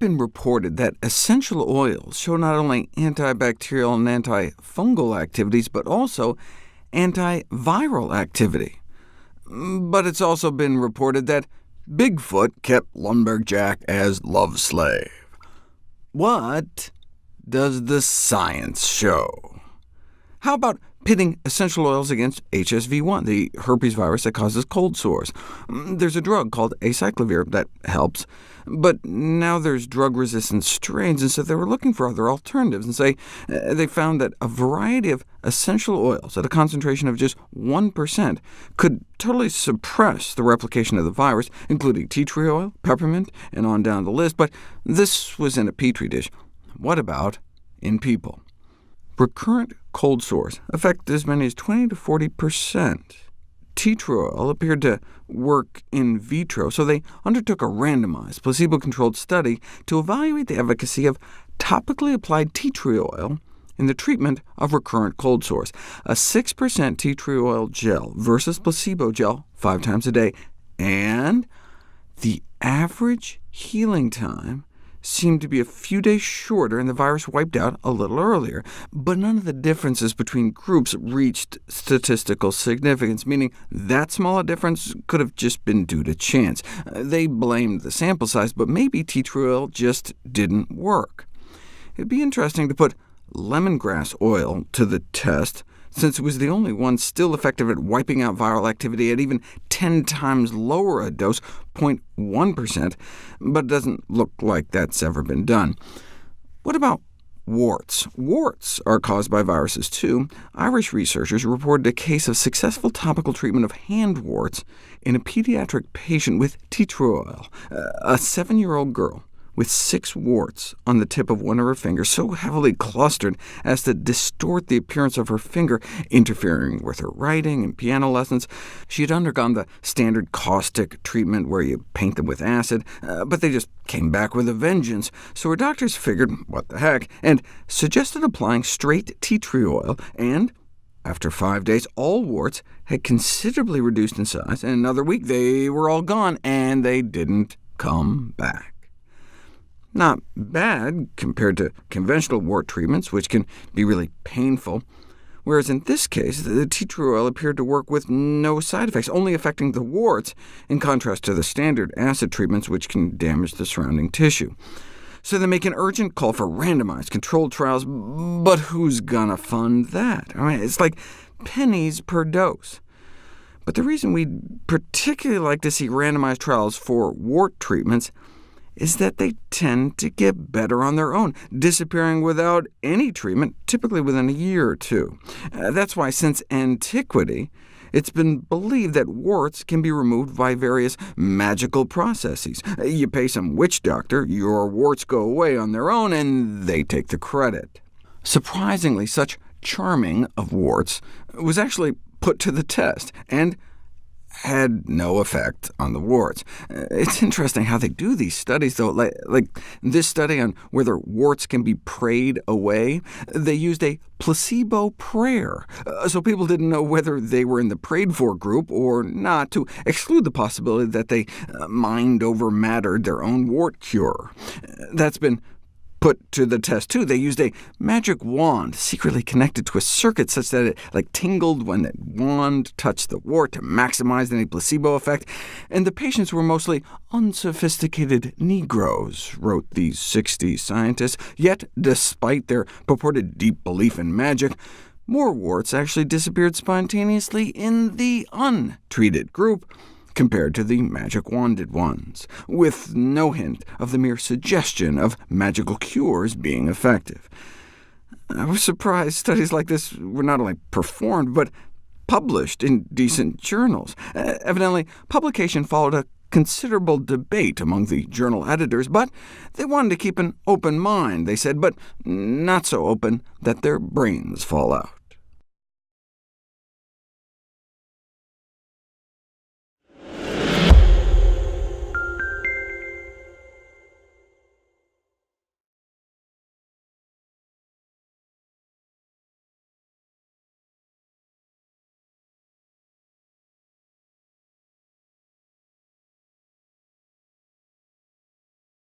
been reported that essential oils show not only antibacterial and antifungal activities, but also antiviral activity. But it's also been reported that Bigfoot kept Lumberjack as love slave. What does the science show? How about pitting essential oils against HSV-1, the herpes virus that causes cold sores? There's a drug called acyclovir that helps, but now there's drug-resistant strains, and so they were looking for other alternatives, and they found that a variety of essential oils at a concentration of just 1% could totally suppress the replication of the virus, including tea tree oil, peppermint, and on down the list. But this was in a petri dish. What about in people? Recurrent cold sores affect as many as 20 to 40%. Tea tree oil appeared to work in vitro, so they undertook a randomized, placebo-controlled study to evaluate the efficacy of topically applied tea tree oil in the treatment of recurrent cold sores. A 6% tea tree oil gel versus placebo gel 5 times a day, and the average healing time seemed to be a few days shorter, and the virus wiped out a little earlier. But none of the differences between groups reached statistical significance, meaning that small a difference could have just been due to chance. They blamed the sample size, but maybe tea tree oil just didn't work. It'd be interesting to put lemongrass oil to the test, since it was the only one still effective at wiping out viral activity at even 10 times lower a dose, 0.1%, but it doesn't look like that's ever been done. What about warts? Warts are caused by viruses too. Irish researchers reported a case of successful topical treatment of hand warts in a pediatric patient with tea tree oil. A 7-year-old girl with 6 warts on the tip of one of her fingers, so heavily clustered as to distort the appearance of her finger, interfering with her writing and piano lessons. She had undergone the standard caustic treatment where you paint them with acid, but they just came back with a vengeance, so her doctors figured, what the heck, and suggested applying straight tea tree oil, and after 5 days, all warts had considerably reduced in size, and another week they were all gone, and they didn't come back. Not bad compared to conventional wart treatments, which can be really painful, whereas in this case, the tea tree oil appeared to work with no side effects, only affecting the warts, in contrast to the standard acid treatments, which can damage the surrounding tissue. So they make an urgent call for randomized controlled trials, but who's gonna fund that? I mean, it's like pennies per dose. But the reason we'd particularly like to see randomized trials for wart treatments is that they tend to get better on their own, disappearing without any treatment, typically within a year or two. That's why, since antiquity, it's been believed that warts can be removed by various magical processes. You pay some witch doctor, your warts go away on their own, and they take the credit. Surprisingly, such charming of warts was actually put to the test, and had no effect on the warts. It's interesting how they do these studies, though. Like this study on whether warts can be prayed away, they used a placebo prayer, so people didn't know whether they were in the prayed-for group or not, to exclude the possibility that they mind-over-mattered their own wart cure. That's been put to the test, too. They used a magic wand secretly connected to a circuit such that it tingled when the wand touched the wart to maximize any placebo effect, and the patients were mostly unsophisticated Negroes, wrote these 60 scientists. Yet, despite their purported deep belief in magic, more warts actually disappeared spontaneously in the untreated group, compared to the magic-wanded ones, with no hint of the mere suggestion of magical cures being effective. I was surprised studies like this were not only performed, but published in decent journals. Evidently, publication followed a considerable debate among the journal editors, but they wanted to keep an open mind, they said, but not so open that their brains fall out.